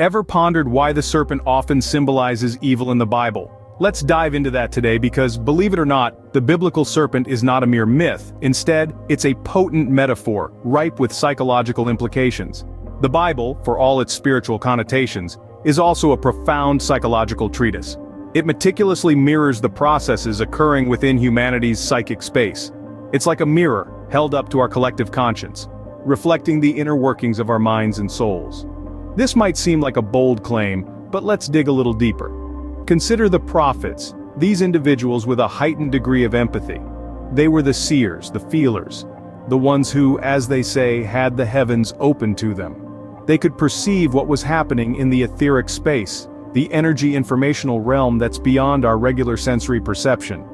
Ever pondered why the serpent often symbolizes evil in the Bible? Let's dive into that today because, believe it or not, the biblical serpent is not a mere myth. Instead, it's a potent metaphor, ripe with psychological implications. The Bible, for all its spiritual connotations, is also a profound psychological treatise. It meticulously mirrors the processes occurring within humanity's psychic space. It's like a mirror held up to our collective conscience, reflecting the inner workings of our minds and souls. This might seem like a bold claim, but let's dig a little deeper. Consider the prophets, these individuals with a heightened degree of empathy. They were the seers, the feelers, the ones who, as they say, had the heavens open to them. They could perceive what was happening in the etheric space, the energy informational realm that's beyond our regular sensory perception.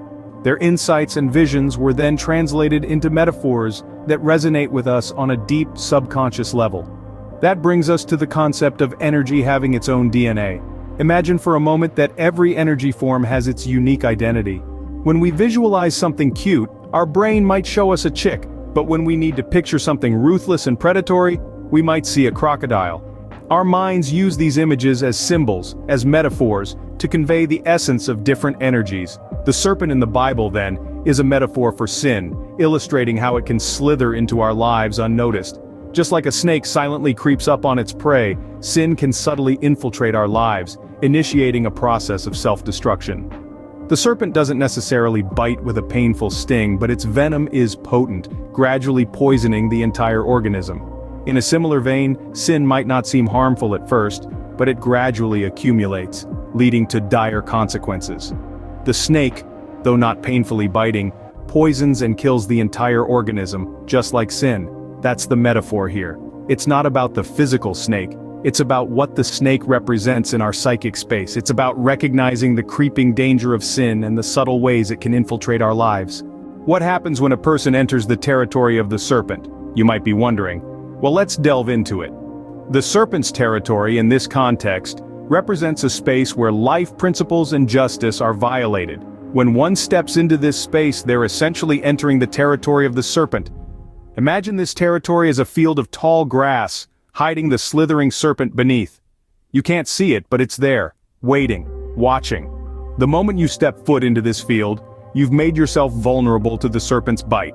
Their insights and visions were then translated into metaphors that resonate with us on a deep subconscious level. That brings us to the concept of energy having its own DNA. Imagine for a moment that every energy form has its unique identity. When we visualize something cute, our brain might show us a chick, but when we need to picture something ruthless and predatory, we might see a crocodile. Our minds use these images as symbols, as metaphors, to convey the essence of different energies. The serpent in the Bible, then, is a metaphor for sin, illustrating how it can slither into our lives unnoticed. Just like a snake silently creeps up on its prey, sin can subtly infiltrate our lives, initiating a process of self-destruction. The serpent doesn't necessarily bite with a painful sting, but its venom is potent, gradually poisoning the entire organism. In a similar vein, sin might not seem harmful at first, but it gradually accumulates, leading to dire consequences. The snake, though not painfully biting, poisons and kills the entire organism, just like sin. That's the metaphor here. It's not about the physical snake, it's about what the snake represents in our psychic space. It's about recognizing the creeping danger of sin and the subtle ways it can infiltrate our lives. What happens when a person enters the territory of the serpent? You might be wondering. Well, let's delve into it. The serpent's territory in this context represents a space where life principles and justice are violated. When one steps into this space, they're essentially entering the territory of the serpent. Imagine this territory as a field of tall grass, hiding the slithering serpent beneath. You can't see it, but it's there, waiting, watching. The moment you step foot into this field, you've made yourself vulnerable to the serpent's bite.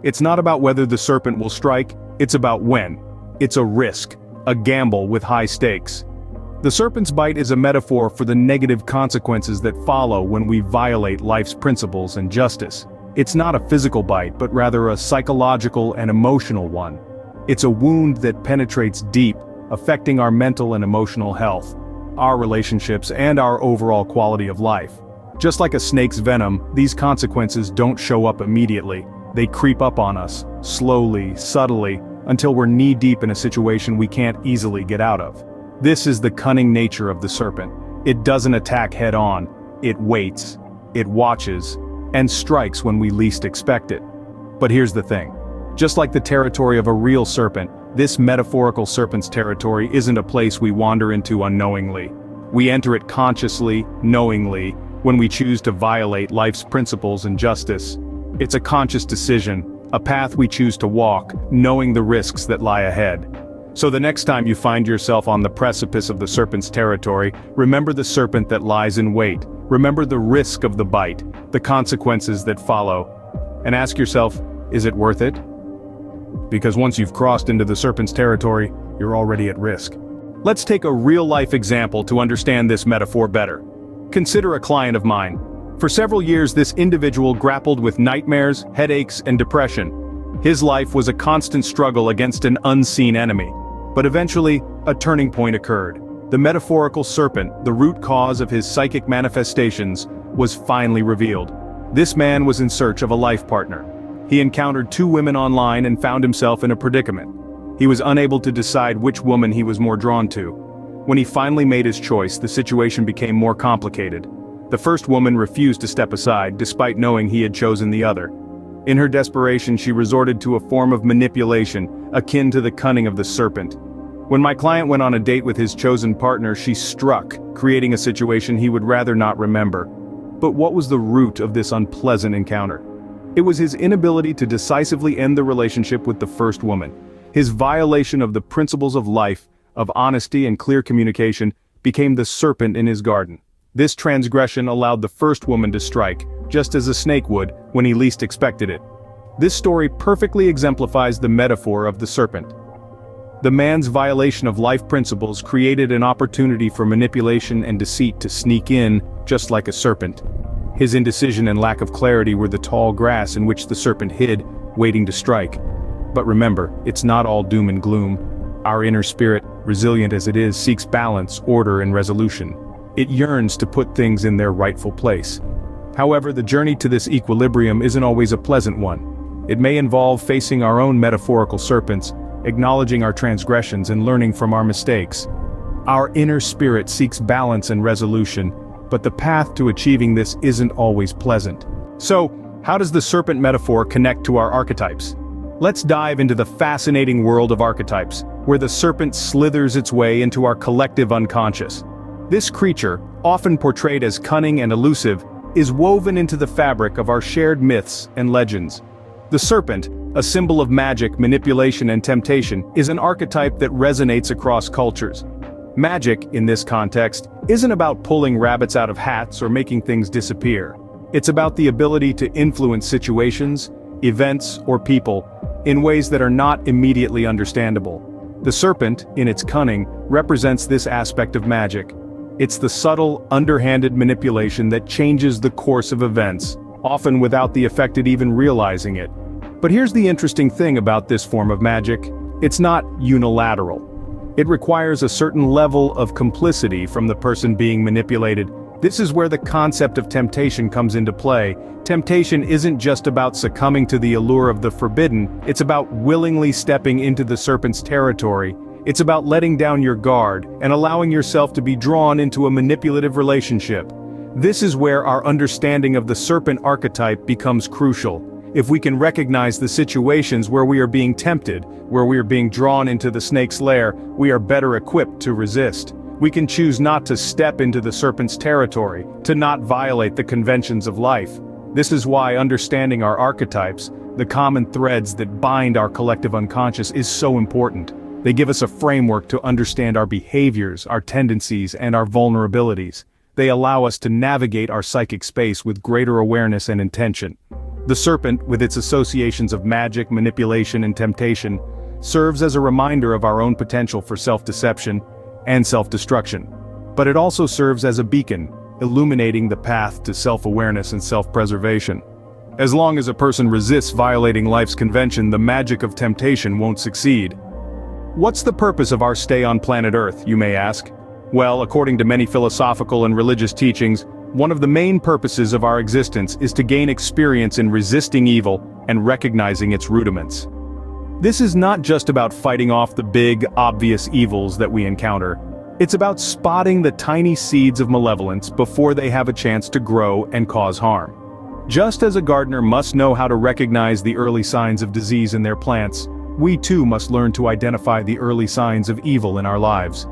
It's not about whether the serpent will strike, it's about when. It's a risk, a gamble with high stakes. The serpent's bite is a metaphor for the negative consequences that follow when we violate life's principles and justice. It's not a physical bite, but rather a psychological and emotional one. It's a wound that penetrates deep, affecting our mental and emotional health, our relationships, and our overall quality of life. Just like a snake's venom, these consequences don't show up immediately. They creep up on us, slowly, subtly, until we're knee-deep in a situation we can't easily get out of. This is the cunning nature of the serpent. It doesn't attack head-on, it waits, it watches, and strikes when we least expect it. But here's the thing. Just like the territory of a real serpent, this metaphorical serpent's territory isn't a place we wander into unknowingly. We enter it consciously, knowingly, when we choose to violate life's principles and justice. It's a conscious decision, a path we choose to walk, knowing the risks that lie ahead. So the next time you find yourself on the precipice of the serpent's territory, remember the serpent that lies in wait. Remember the risk of the bite, the consequences that follow. And ask yourself, is it worth it? Because once you've crossed into the serpent's territory, you're already at risk. Let's take a real-life example to understand this metaphor better. Consider a client of mine. For several years, this individual grappled with nightmares, headaches, and depression. His life was a constant struggle against an unseen enemy. But eventually, a turning point occurred. The metaphorical serpent, the root cause of his psychic manifestations, was finally revealed. This man was in search of a life partner. He encountered two women online and found himself in a predicament. He was unable to decide which woman he was more drawn to. When he finally made his choice, the situation became more complicated. The first woman refused to step aside, despite knowing he had chosen the other. In her desperation, she resorted to a form of manipulation, akin to the cunning of the serpent. When my client went on a date with his chosen partner, she struck, creating a situation he would rather not remember. But what was the root of this unpleasant encounter? It was his inability to decisively end the relationship with the first woman. His violation of the principles of life, of honesty and clear communication, became the serpent in his garden. This transgression allowed the first woman to strike, just as a snake would, when he least expected it. This story perfectly exemplifies the metaphor of the serpent. The man's violation of life principles created an opportunity for manipulation and deceit to sneak in, just like a serpent. His indecision and lack of clarity were the tall grass in which the serpent hid, waiting to strike. But remember, it's not all doom and gloom. Our inner spirit, resilient as it is, seeks balance, order, and resolution. It yearns to put things in their rightful place. However, the journey to this equilibrium isn't always a pleasant one. It may involve facing our own metaphorical serpents, acknowledging our transgressions and learning from our mistakes. Our inner spirit seeks balance and resolution, but the path to achieving this isn't always pleasant. So, how does the serpent metaphor connect to our archetypes? Let's dive into the fascinating world of archetypes, where the serpent slithers its way into our collective unconscious. This creature, often portrayed as cunning and elusive, is woven into the fabric of our shared myths and legends. The serpent, a symbol of magic, manipulation, and temptation, is an archetype that resonates across cultures. Magic, in this context, isn't about pulling rabbits out of hats or making things disappear. It's about the ability to influence situations, events, or people in ways that are not immediately understandable. The serpent, in its cunning, represents this aspect of magic. It's the subtle, underhanded manipulation that changes the course of events, often without the affected even realizing it. But here's the interesting thing about this form of magic: it's not unilateral. It requires a certain level of complicity from the person being manipulated. This is where the concept of temptation comes into play. Temptation isn't just about succumbing to the allure of the forbidden, it's about willingly stepping into the serpent's territory. It's about letting down your guard and allowing yourself to be drawn into a manipulative relationship. This is where our understanding of the serpent archetype becomes crucial. If we can recognize the situations where we are being tempted, where we are being drawn into the snake's lair, we are better equipped to resist. We can choose not to step into the serpent's territory, to not violate the conventions of life. This is why understanding our archetypes, the common threads that bind our collective unconscious, is so important. They give us a framework to understand our behaviors, our tendencies, and our vulnerabilities. They allow us to navigate our psychic space with greater awareness and intention. The serpent, with its associations of magic, manipulation, and temptation, serves as a reminder of our own potential for self-deception and self-destruction. But it also serves as a beacon, illuminating the path to self-awareness and self-preservation. As long as a person resists violating life's convention, the magic of temptation won't succeed. What's the purpose of our stay on planet Earth, you may ask? Well, according to many philosophical and religious teachings, one of the main purposes of our existence is to gain experience in resisting evil and recognizing its rudiments. This is not just about fighting off the big, obvious evils that we encounter. It's about spotting the tiny seeds of malevolence before they have a chance to grow and cause harm. Just as a gardener must know how to recognize the early signs of disease in their plants, we too must learn to identify the early signs of evil in our lives.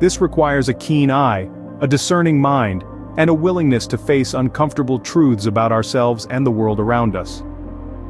This requires a keen eye, a discerning mind, and a willingness to face uncomfortable truths about ourselves and the world around us.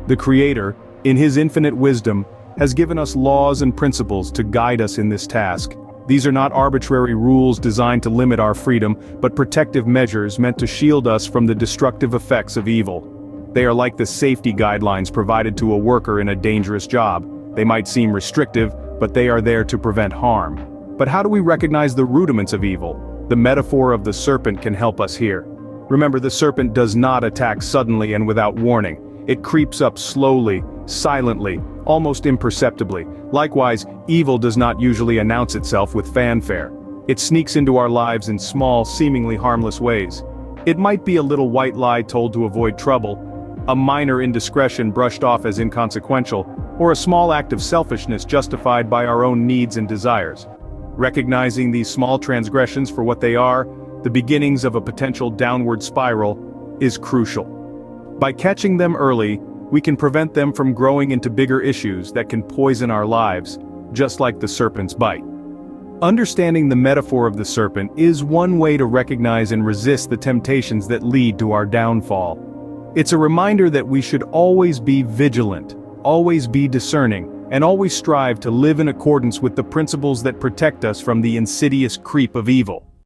The Creator, in His infinite wisdom, has given us laws and principles to guide us in this task. These are not arbitrary rules designed to limit our freedom, but protective measures meant to shield us from the destructive effects of evil. They are like the safety guidelines provided to a worker in a dangerous job. They might seem restrictive, but they are there to prevent harm. But how do we recognize the rudiments of evil? The metaphor of the serpent can help us here. Remember, the serpent does not attack suddenly and without warning. It creeps up slowly, silently, almost imperceptibly. Likewise, evil does not usually announce itself with fanfare. It sneaks into our lives in small, seemingly harmless ways. It might be a little white lie told to avoid trouble, a minor indiscretion brushed off as inconsequential, or a small act of selfishness justified by our own needs and desires. Recognizing these small transgressions for what they are, the beginnings of a potential downward spiral, is crucial. By catching them early, we can prevent them from growing into bigger issues that can poison our lives, just like the serpent's bite. Understanding the metaphor of the serpent is one way to recognize and resist the temptations that lead to our downfall. It's a reminder that we should always be vigilant, always be discerning, and always strive to live in accordance with the principles that protect us from the insidious creep of evil.